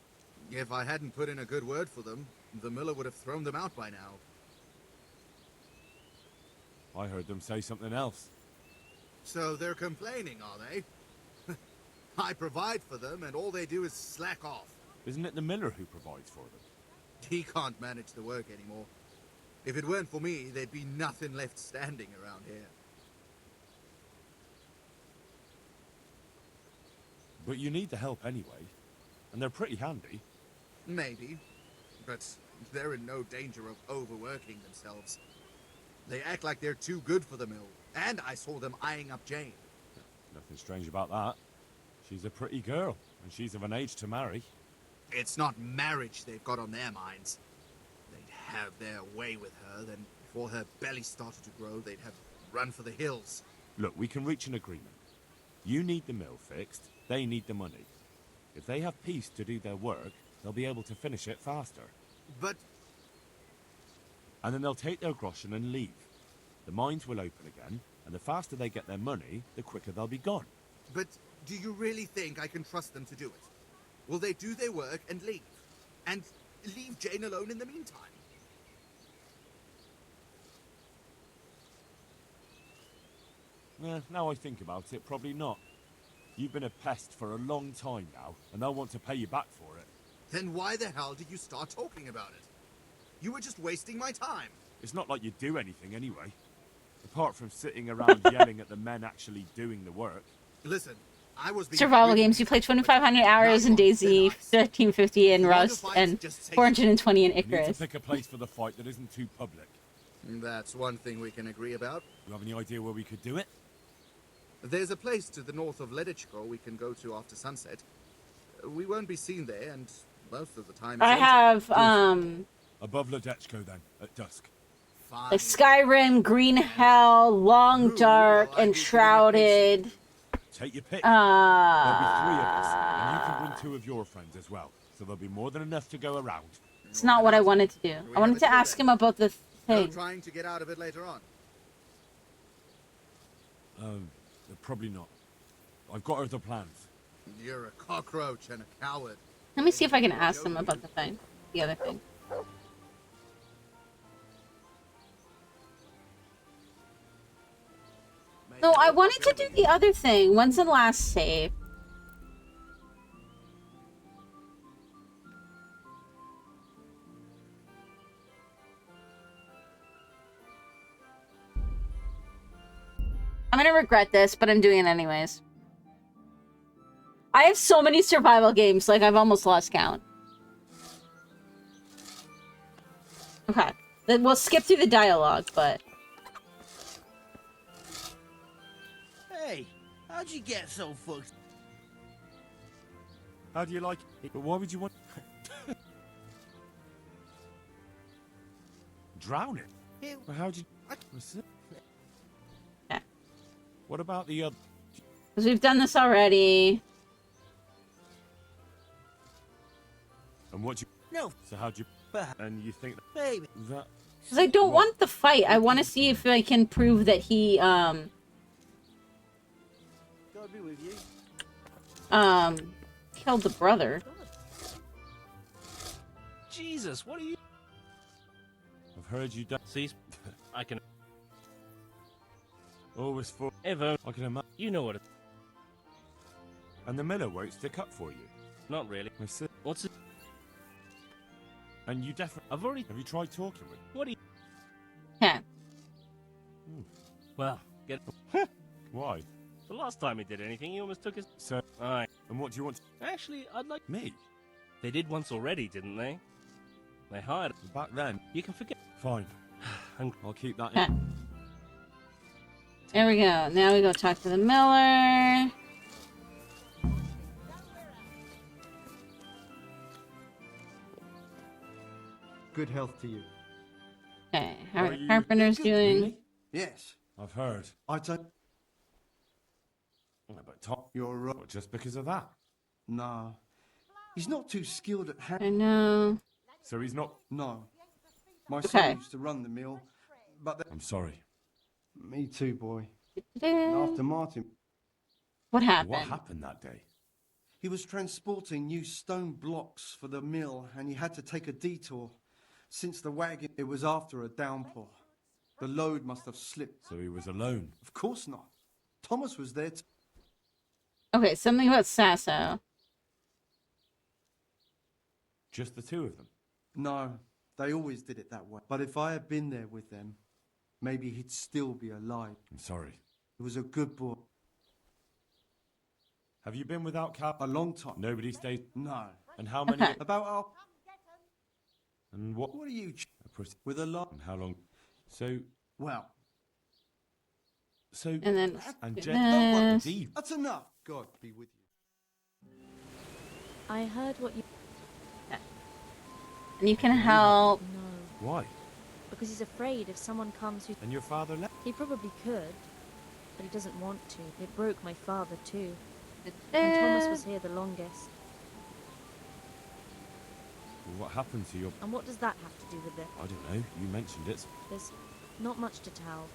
If I hadn't put in a good word for them, the miller would have thrown them out by now. I heard them say something else. So they're complaining, are they? I provide for them, and all they do is slack off. Isn't it the miller who provides for them? He can't manage the work anymore. If it weren't for me, there'd be nothing left standing around here. But you need the help anyway, and they're pretty handy. Maybe, but they're in no danger of overworking themselves. They act like they're too good for the mill, And I saw them eyeing up Jane. Nothing strange about that. She's a pretty girl, and she's of an age to marry. It's not marriage they've got on their minds. They'd have their way with her, then before her belly started to grow, they'd have run for the hills. Look, we can reach an agreement. You need the mill fixed, they need the money. If they have peace to do their work, they'll be able to finish it faster. But... And then they'll take their groschen and leave. The mines will open again, and the faster they get their money, the quicker they'll be gone. But do you really think I can trust them to do it? Will they do their work and leave? And leave Jane alone in the meantime? Now I think about it, probably not. You've been a pest for a long time now, and they'll want to pay you back for it. Then why the hell did you start talking about it? You were just wasting my time. It's not like you do anything anyway. Apart from sitting around yelling at the men actually doing the work. Listen, I was being Survival games. You play 2,500 hours in DayZ, 1350 in Rust, and 420 in You need to Icarus. pick a place for the fight that isn't too public. That's one thing we can agree about. You have any idea where we could do it? There's a place to the north of Ledichko we can go to after sunset. We won't be seen there, and most of the time... I have, Above Ledechko, then, at dusk. like Skyrim, Green Hell, Long Dark, Enshrouded. Take your pick. There'll be 3 of us, and you can bring 2 of your friends as well. So there'll be more than enough to go around. It's not what I wanted to do. I wanted to ask him about the No thing. trying to get out of it later on. Probably not. I've got other plans. You're a cockroach and a coward. Let me see if I can ask him about the thing. The other thing. No, I wanted to do the other thing. When's the last save? I'm gonna regret this, but I'm doing it anyways. I have so many survival games, like I've almost lost count. Okay. Then we'll skip through the dialogue, but... Hey, how'd you get so fucked? How do you like it? But why would you want... Drown it? Well, how'd you... Yeah. What about the other... Because we've done this already. And what you... No. So how'd you... And you think... Baby. That... Because I don't want the fight. I want to see if I can prove that he, God be with you. killed the brother. Jesus, what are you... I've heard you... See, I can... Always for... Ever. I can imagine. You know what it... And the miller won't stick up for you. Not really. I see. What's it? And you definitely... I've already... Have you tried talking with him? What do you... Yeah. Well, get... Why? The last time he did anything, he almost took his... So... Aye. And what do you want to... Actually, I'd like... Me? They did once already, didn't they? They hired... Back then? You can forget... Fine. I'll keep that Yeah. in. There we go. Now we go talk to the miller. Good health to you. Okay, how are the carpenters doing? Really? Yes. I've heard. I don't... But Tom... You're right. Well, just because of that? No. He's not too skilled at I know. So he's not... No. My Okay. son used to run the mill, but... I'm sorry. Me too, boy. And after Martin... What happened? What happened that day? He was transporting new stone blocks for the mill, and he had to take a detour. Since the wagon... It was after a downpour. The load must have slipped. So he was alone? Of course not. Thomas was there to... Okay, something about Sasso. Just the 2 of them? No, they always did it that way. But if I had been there with them, maybe he'd still be alive. I'm sorry. He was a good boy. Have you been without Cap? A long time. Nobody stayed? No. And how many... Okay. About our... And what... What are you... A pres- With a lot... And how long... So... Well... So, And then and do Jen, Don't worry. this. Deed. That's enough. God be with you. I heard what you... And you can help. No, Why? because he's afraid if someone comes who... And your father left? He probably could, but he doesn't want to. It broke my father too. Eh. And Thomas was here the longest. Well, what happened to your... And what does that have to do with it? I don't know. You mentioned it. There's not much to tell.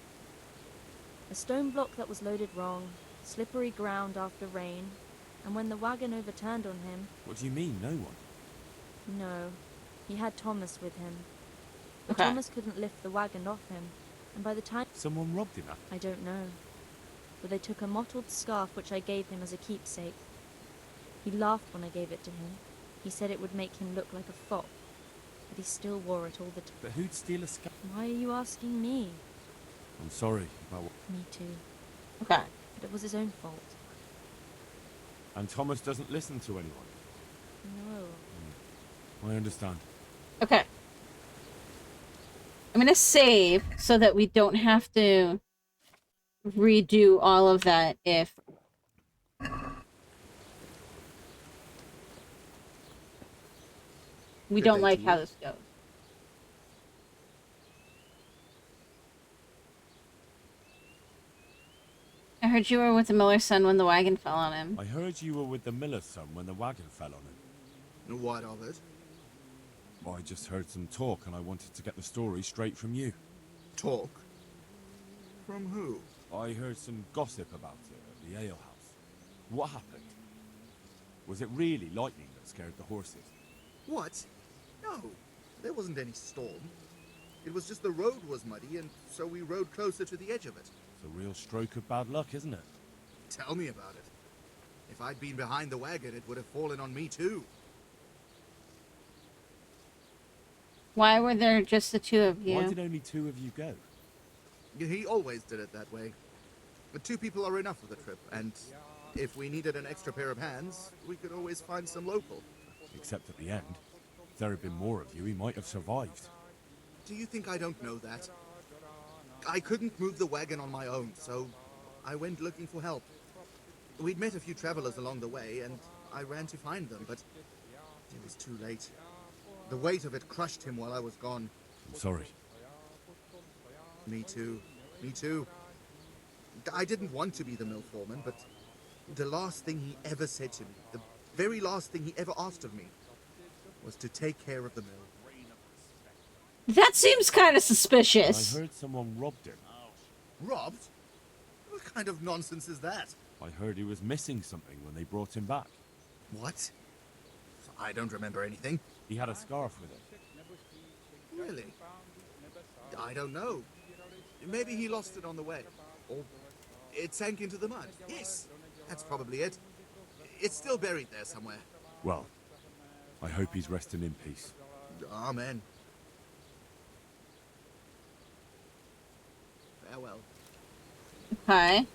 A stone block that was loaded wrong, slippery ground after rain, and when the wagon overturned on him... What do you mean, no one? No, he had Thomas with him. But Okay. Thomas couldn't lift the wagon off him, and by the time... Someone robbed him? I don't know. But they took a mottled scarf which I gave him as a keepsake. He laughed when I gave it to him. He said it would make him look like a fop, but he still wore it all the time. But who'd steal a scarf? Why are you asking me? I'm sorry about what... Me too. Okay. But it was his own fault. And Thomas doesn't listen to anyone? No. I understand. Okay. I'm gonna save so that we don't have to redo all of that if we don't like how this goes. I heard you were with the miller's son when the wagon fell on him. I heard you were with the miller's son when the wagon fell on him. And what of it? I just heard some talk and I wanted to get the story straight from you. Talk? From who? I heard some gossip about it at the alehouse. What happened? Was it really lightning that scared the horses? What? No, there wasn't any storm. It was just the road was muddy, and so we rode closer to the edge of it. It's a real stroke of bad luck, isn't it? Tell me about it. If I'd been behind the wagon, it would have fallen on me too. Why were there just the two of you? Why did only two of you go? He always did it that way. But two people are enough for the trip, and if we needed an extra pair of hands, we could always find some local. Except at the end. If there had been more of you, he might have survived. Do you think I don't know that? I couldn't move the wagon on my own, so I went looking for help. We'd met a few travelers along the way, and I ran to find them, but it was too late. The weight of it crushed him while I was gone. I'm sorry. Me too. Me too. I didn't want to be the mill foreman, but the last thing he ever said to me, the very last thing he ever asked of me, was to take care of the mill. That seems kind of suspicious. I heard someone robbed him. Robbed? What kind of nonsense is that? I heard he was missing something when they brought him back. What? I don't remember anything. He had a scarf with him. Really? I don't know. Maybe he lost it on the way. Or it sank into the mud. Yes, that's probably it. It's still buried there somewhere. Well, I hope he's resting in peace. Amen. Farewell. Okay.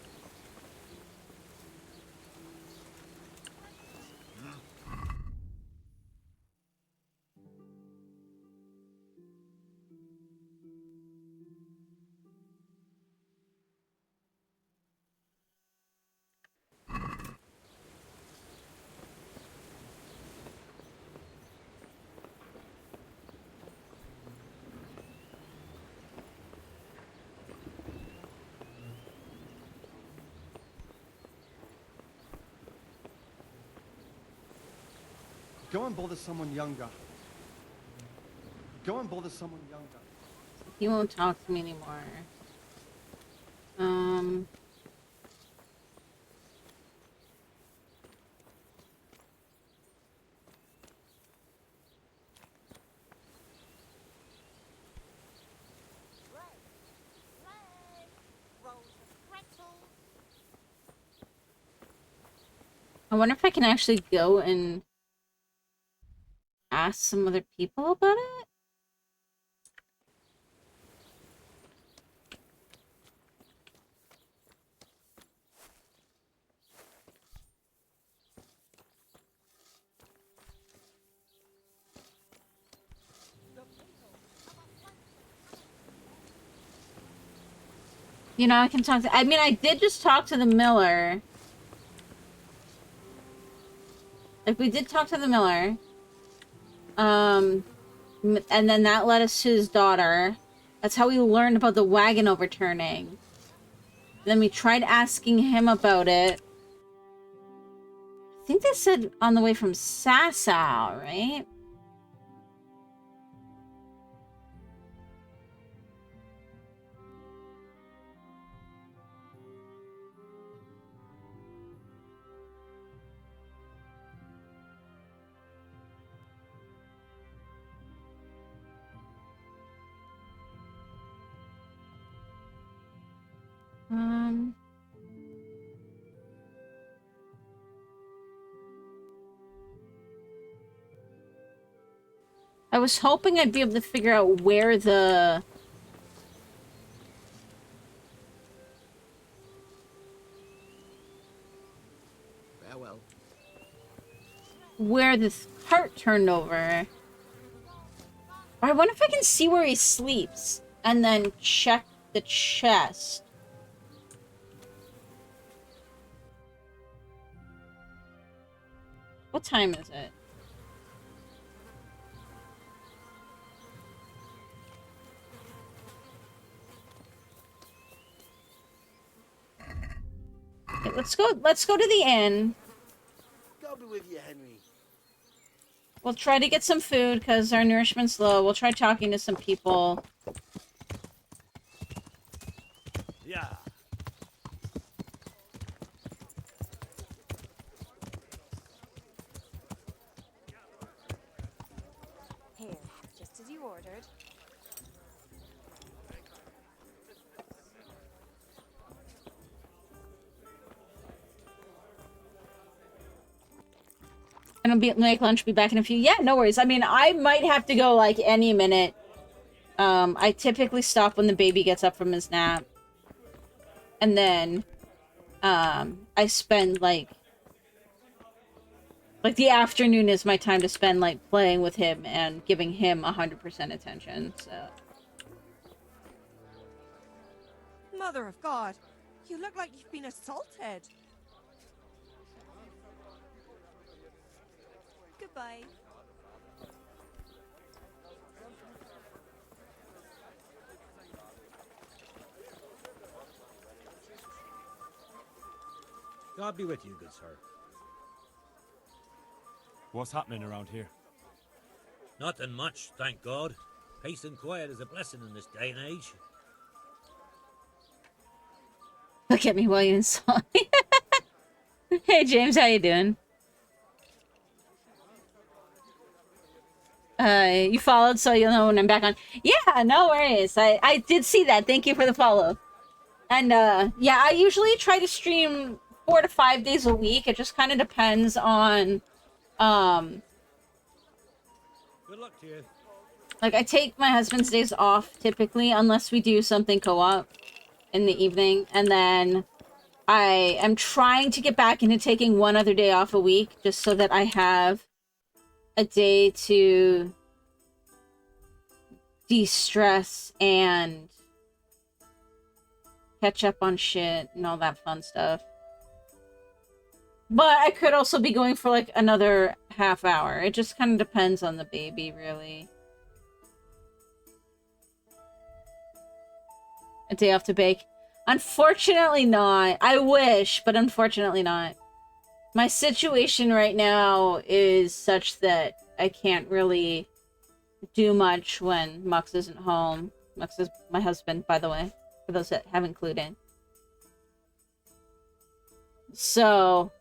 Go and bother someone younger. Go and bother someone younger. He won't talk to me anymore. I wonder if I can actually go and ask some other people about it? You know, I can talk to... I mean, I did just talk to the miller. Like, we did talk to the miller. And then that led us to his daughter. That's how we learned about the wagon overturning. Then we tried asking him about it. I think they said on the way from Sasau, right? I was hoping I'd be able to figure out where the... Farewell. Where this cart turned over. Or I wonder if I can see where he sleeps. And then check the chest. What time is it? Okay, let's go to the inn. God be with you, Henry. We'll try to get some food because our nourishment's low. We'll try talking to some people. Yeah. Here, just as you ordered. And I'll make lunch, be back in a few. Yeah, no worries. I mean, I might have to go, like, any minute. I typically stop when the baby gets up from his nap. And then, I spend, like, the afternoon is my time to spend, like, playing with him and giving him 100% attention, so. Mother of God, you look like you've been assaulted. Goodbye. God be with you, good sir. What's happening around here? Nothing much, thank God. Peace and quiet is a blessing in this day and age. Look at me while you insult me. Hey, James, how you doing? You followed, so you'll know when I'm back on. Yeah, no worries. I did see that. Thank you for the follow. And, yeah, I usually try to stream 4 to 5 days a week. It just kind of depends on, Good luck to you. like, I take my husband's days off, typically, unless we do something co-op in the evening. And then I am trying to get back into taking one other day off a week, just so that I have a day to de-stress and catch up on shit and all that fun stuff. But I could also be going for like another half hour. It just kind of depends on the baby, really. A day off to bake. Unfortunately not. I wish, but unfortunately not. My situation right now is such that I can't really do much when Mux isn't home. Mux is my husband, by the way, for those that haven't clued in. So...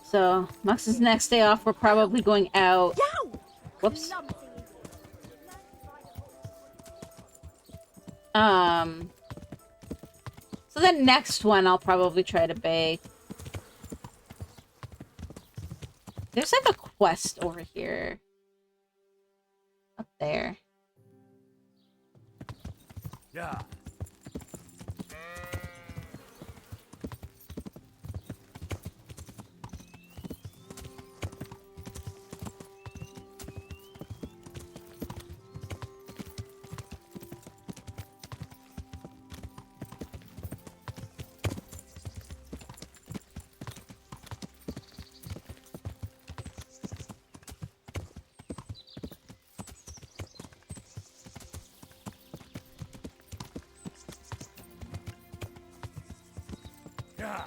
So, Mux's next day off, we're probably going out. Whoops. So the next one I'll probably try to bake. There's like a quest over here. Up there. Yeah. Yeah.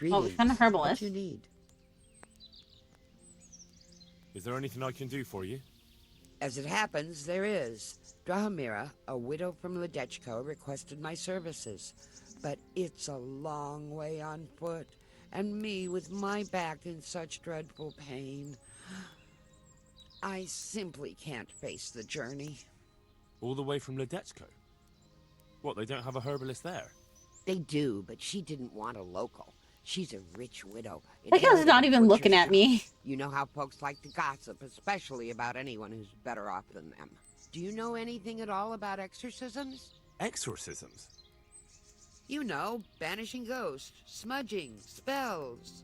Well, we found a What herbalist. you need? Is there anything I can do for you? As it happens, there is. Drahomira, a widow from Ledechko, requested my services. But it's a long way on foot, and me with my back in such dreadful pain. I simply can't face the journey. All the way from Ledechko? What, they don't have a herbalist there? They do, but she didn't want a local. She's a rich widow. That guy's not inherited a even looking butcher at shop. me. You know how folks like to gossip, especially about anyone who's better off than them. Do you know anything at all about exorcisms? Exorcisms? You know, banishing ghosts, smudging, spells.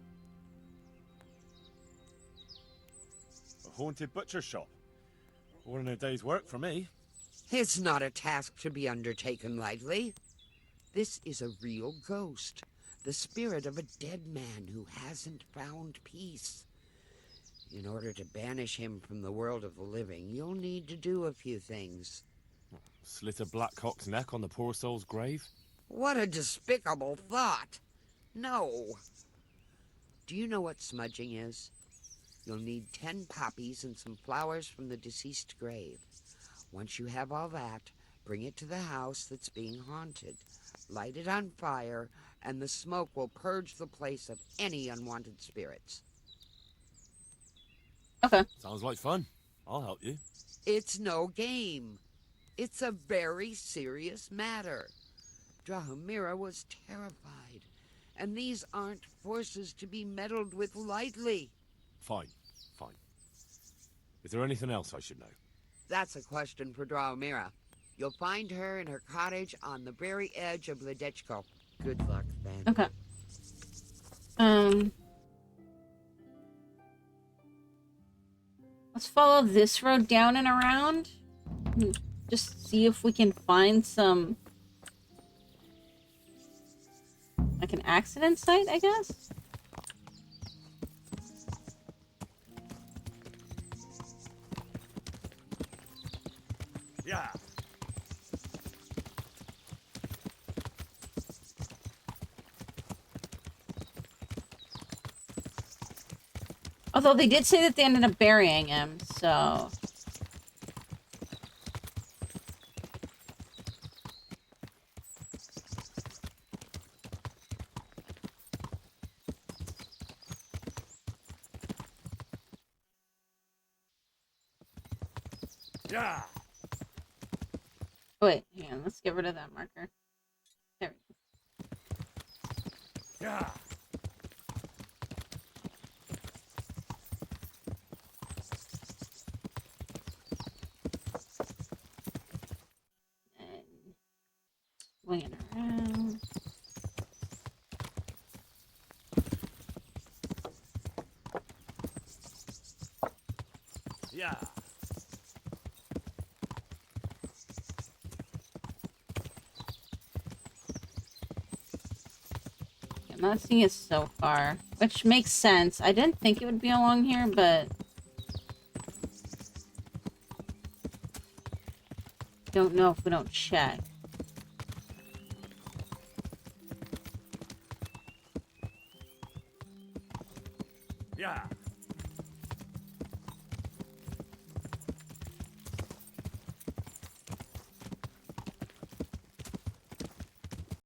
A haunted butcher shop? More than a day's work for me. It's not a task to be undertaken lightly. This is a real ghost. The spirit of a dead man who hasn't found peace. In order to banish him from the world of the living, you'll need to do a few things. Slit a black cock's neck on the poor soul's grave? What a despicable thought. No. Do you know what smudging is? You'll need 10 poppies and some flowers from the deceased grave. Once you have all that, bring it to the house that's being haunted. Light it on fire, and the smoke will purge the place of any unwanted spirits. Okay. Sounds like fun. I'll help you. It's no game. It's a very serious matter. Drahomira was terrified, and these aren't forces to be meddled with lightly. Fine. Is there anything else I should know? That's a question for Drahomira. You'll find her in her cottage on the very edge of Ledechko. Good luck, then. Okay. Let's follow this road down and around. Just see if we can find some... like an accident site, I guess? Yeah. Although they did say that they ended up burying him, so... Yeah. Wait, hang on, let's get rid of that marker. There we go. Yeah. And swing it around. Yeah. I'm not seeing it so far, which makes sense. I didn't think it would be along here, but... don't know if we don't check. Yeah.